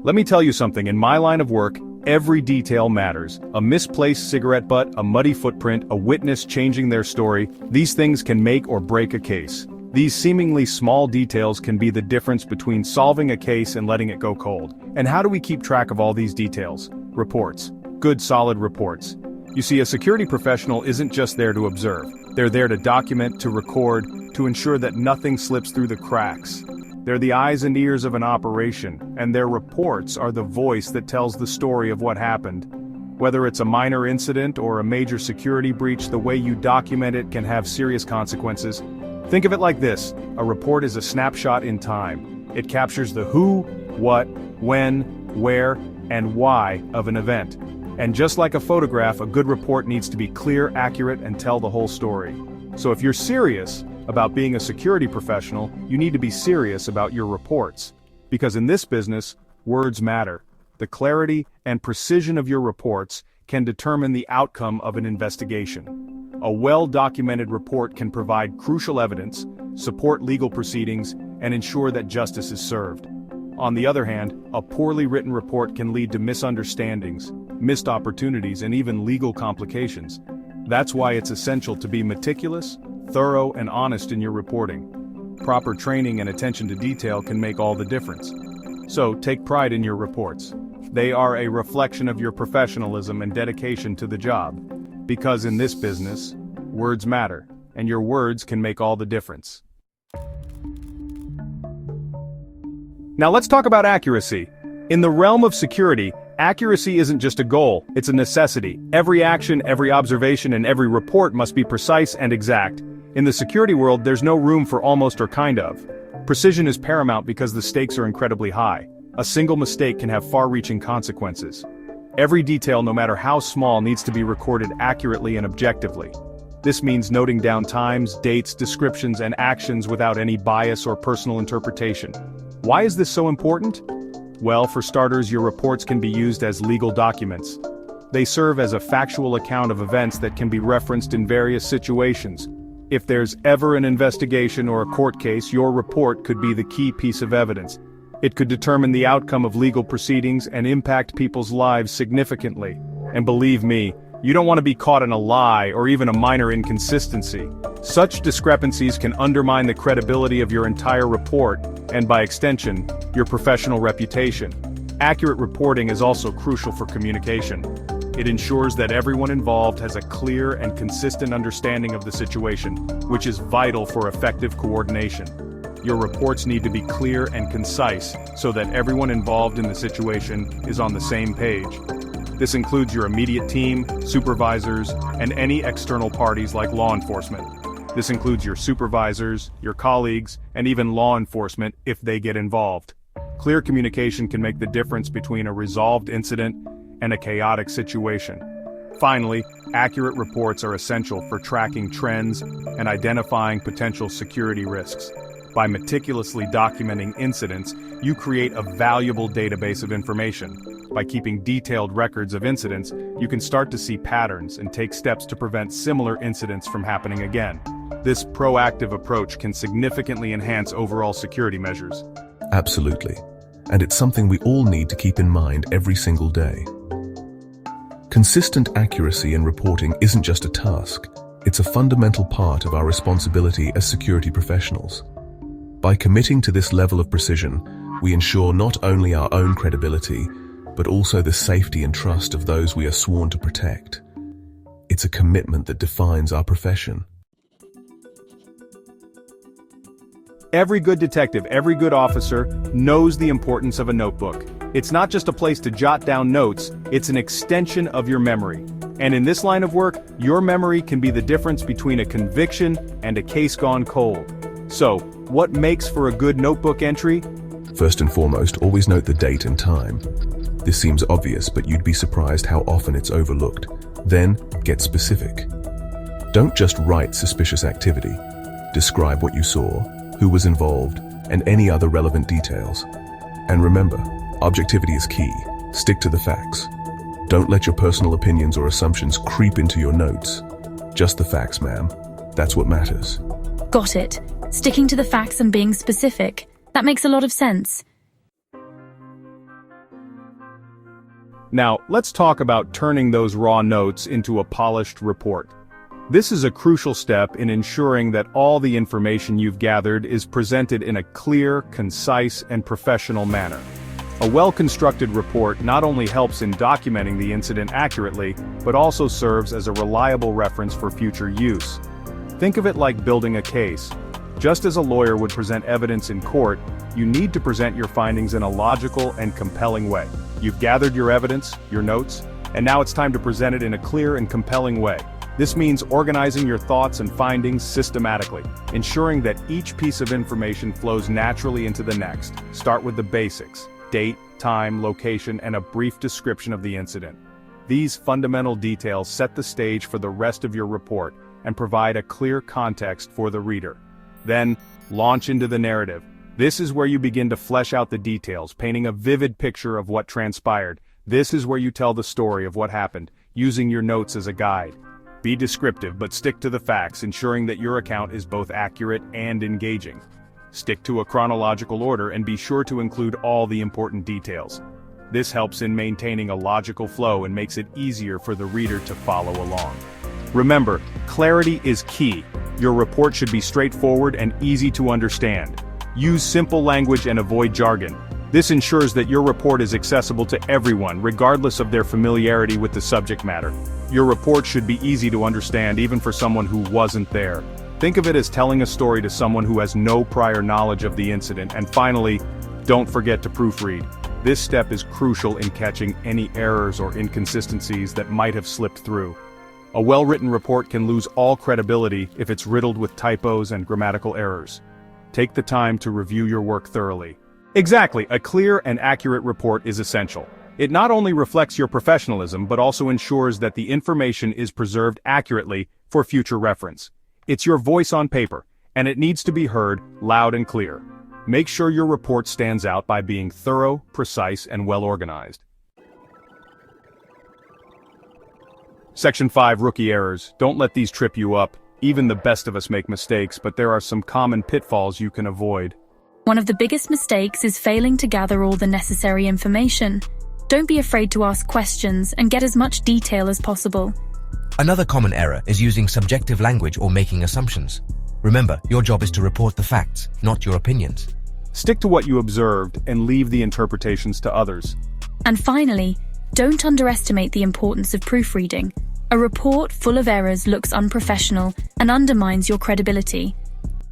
Let me tell you something, in my line of work, every detail matters. A misplaced cigarette butt, a muddy footprint, a witness changing their story, these things can make or break a case. These seemingly small details can be the difference between solving a case and letting it go cold. And how do we keep track of all these details? Reports. Good, solid reports. You see, a security professional isn't just there to observe. They're there to document, to record, to ensure that nothing slips through the cracks. They're the eyes and ears of an operation, and their reports are the voice that tells the story of what happened. Whether it's a minor incident or a major security breach, the way you document it can have serious consequences. Think of it like this: a report is a snapshot in time. It captures the who, what, when, where, and why of an event. And just like a photograph, a good report needs to be clear, accurate, and tell the whole story. So if you're serious about being a security professional, you need to be serious about your reports. Because in this business, words matter. The clarity and precision of your reports can determine the outcome of an investigation. A well-documented report can provide crucial evidence, support legal proceedings, and ensure that justice is served. On the other hand, a poorly written report can lead to misunderstandings, missed opportunities, and even legal complications. That's why it's essential to be meticulous, thorough, and honest in your reporting. Proper training and attention to detail can make all the difference. So, take pride in your reports. They are a reflection of your professionalism and dedication to the job. Because in this business, words matter, and your words can make all the difference. Now let's talk about accuracy. In the realm of security, accuracy isn't just a goal, it's a necessity. Every action, every observation, and every report must be precise and exact. In the security world, there's no room for almost or kind of. Precision is paramount because the stakes are incredibly high. A single mistake can have far-reaching consequences. Every detail, no matter how small, needs to be recorded accurately and objectively. This means noting down times, dates, descriptions, and actions without any bias or personal interpretation. Why is this so important? Well, for starters, your reports can be used as legal documents. They serve as a factual account of events that can be referenced in various situations. If there's ever an investigation or a court case, your report could be the key piece of evidence. It could determine the outcome of legal proceedings and impact people's lives significantly. And believe me, you don't want to be caught in a lie or even a minor inconsistency. Such discrepancies can undermine the credibility of your entire report, and by extension, your professional reputation. Accurate reporting is also crucial for communication. It ensures that everyone involved has a clear and consistent understanding of the situation, which is vital for effective coordination. Your reports need to be clear and concise so that everyone involved in the situation is on the same page. This includes your immediate team, supervisors, and any external parties like law enforcement. This includes your supervisors, your colleagues, and even law enforcement if they get involved. Clear communication can make the difference between a resolved incident and a chaotic situation. Finally, accurate reports are essential for tracking trends and identifying potential security risks. By meticulously documenting incidents, you create a valuable database of information. By keeping detailed records of incidents, you can start to see patterns and take steps to prevent similar incidents from happening again. This proactive approach can significantly enhance overall security measures. Absolutely. And it's something we all need to keep in mind every single day. Consistent accuracy in reporting isn't just a task, it's a fundamental part of our responsibility as security professionals. By committing to this level of precision, we ensure not only our own credibility, but also the safety and trust of those we are sworn to protect. It's a commitment that defines our profession. Every good detective, every good officer knows the importance of a notebook. It's not just a place to jot down notes, it's an extension of your memory. And in this line of work, your memory can be the difference between a conviction and a case gone cold. So, what makes for a good notebook entry? First and foremost, always note the date and time. This seems obvious, but you'd be surprised how often it's overlooked. Then, get specific. Don't just write suspicious activity. Describe what you saw, who was involved, and any other relevant details. And remember, objectivity is key. Stick to the facts. Don't let your personal opinions or assumptions creep into your notes. Just the facts, ma'am. That's what matters. Got it. Sticking to the facts and being specific. That makes a lot of sense. Now, let's talk about turning those raw notes into a polished report. This is a crucial step in ensuring that all the information you've gathered is presented in a clear, concise, and professional manner. A well-constructed report not only helps in documenting the incident accurately, but also serves as a reliable reference for future use. Think of it like building a case. Just as a lawyer would present evidence in court, you need to present your findings in a logical and compelling way. You've gathered your evidence, your notes, and now it's time to present it in a clear and compelling way. This means organizing your thoughts and findings systematically, ensuring that each piece of information flows naturally into the next. Start with the basics: date, time, location, and a brief description of the incident. These fundamental details set the stage for the rest of your report and provide a clear context for the reader. Then, launch into the narrative. This is where you begin to flesh out the details, painting a vivid picture of what transpired. This is where you tell the story of what happened, using your notes as a guide. Be descriptive, but stick to the facts, ensuring that your account is both accurate and engaging. Stick to a chronological order and be sure to include all the important details. This helps in maintaining a logical flow and makes it easier for the reader to follow along. Remember, clarity is key. Your report should be straightforward and easy to understand. Use simple language and avoid jargon. This ensures that your report is accessible to everyone, regardless of their familiarity with the subject matter. Your report should be easy to understand even for someone who wasn't there. Think of it as telling a story to someone who has no prior knowledge of the incident. And finally, don't forget to proofread. This step is crucial in catching any errors or inconsistencies that might have slipped through. A well-written report can lose all credibility if it's riddled with typos and grammatical errors. Take the time to review your work thoroughly. Exactly, a clear and accurate report is essential. It not only reflects your professionalism but also ensures that the information is preserved accurately for future reference. It's your voice on paper, and it needs to be heard loud and clear. Make sure your report stands out by being thorough, precise, and well-organized. Section 5, Rookie Errors. Don't let these trip you up. Even the best of us make mistakes, but there are some common pitfalls you can avoid. One of the biggest mistakes is failing to gather all the necessary information. Don't be afraid to ask questions and get as much detail as possible. Another common error is using subjective language or making assumptions. Remember, your job is to report the facts, not your opinions. Stick to what you observed and leave the interpretations to others. And finally, don't underestimate the importance of proofreading. A report full of errors looks unprofessional and undermines your credibility.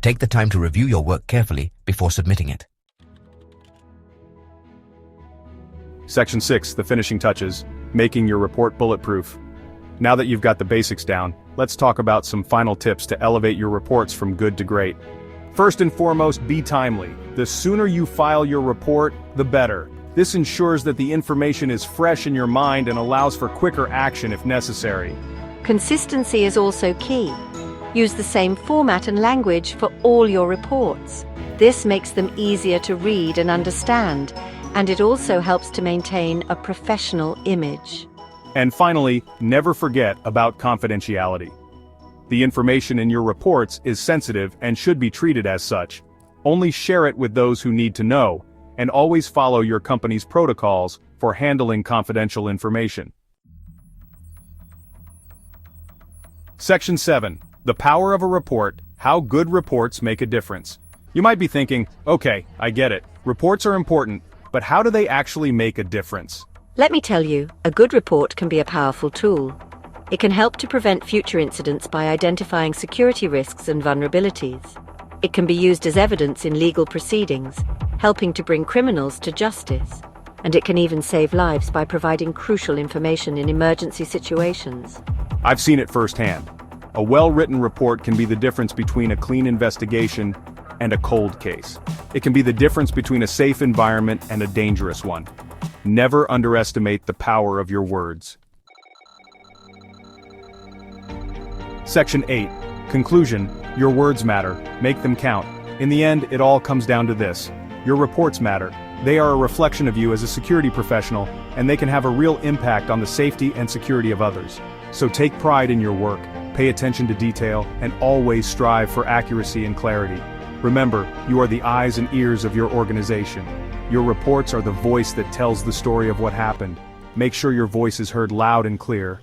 Take the time to review your work carefully before submitting it. Section 6, the finishing touches, making your report bulletproof. Now that you've got the basics down, let's talk about some final tips to elevate your reports from good to great. First and foremost, be timely. The sooner you file your report, the better. This ensures that the information is fresh in your mind and allows for quicker action if necessary. Consistency is also key. Use the same format and language for all your reports. This makes them easier to read and understand, and it also helps to maintain a professional image. And finally, never forget about confidentiality. The information in your reports is sensitive and should be treated as such. Only share it with those who need to know, and always follow your company's protocols for handling confidential information. Section 7. The power of a report, how good reports make a difference. You might be thinking, okay, I get it. Reports are important, but how do they actually make a difference? Let me tell you, a good report can be a powerful tool. It can help to prevent future incidents by identifying security risks and vulnerabilities. It can be used as evidence in legal proceedings, helping to bring criminals to justice. And it can even save lives by providing crucial information in emergency situations. I've seen it firsthand. A well-written report can be the difference between a clean investigation and a cold case. It can be the difference between a safe environment and a dangerous one. Never underestimate the power of your words. Section 8. Conclusion. Your words matter. Make them count. In the end, it all comes down to this. Your reports matter. They are a reflection of you as a security professional, and they can have a real impact on the safety and security of others. So take pride in your work, pay attention to detail, and always strive for accuracy and clarity. Remember, you are the eyes and ears of your organization. Your reports are the voice that tells the story of what happened. Make sure your voice is heard loud and clear.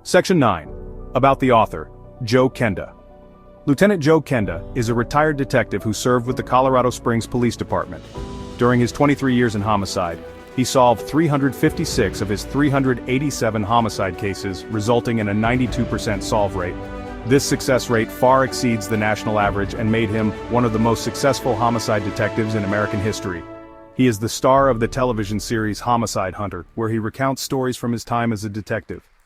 Section 9. About the author, Joe Kenda. Lieutenant Joe Kenda is a retired detective who served with the Colorado Springs Police Department. During his 23 years in homicide, he solved 356 of his 387 homicide cases, resulting in a 92% solve rate. This success rate far exceeds the national average and made him one of the most successful homicide detectives in American history. He is the star of the television series Homicide Hunter, where he recounts stories from his time as a detective.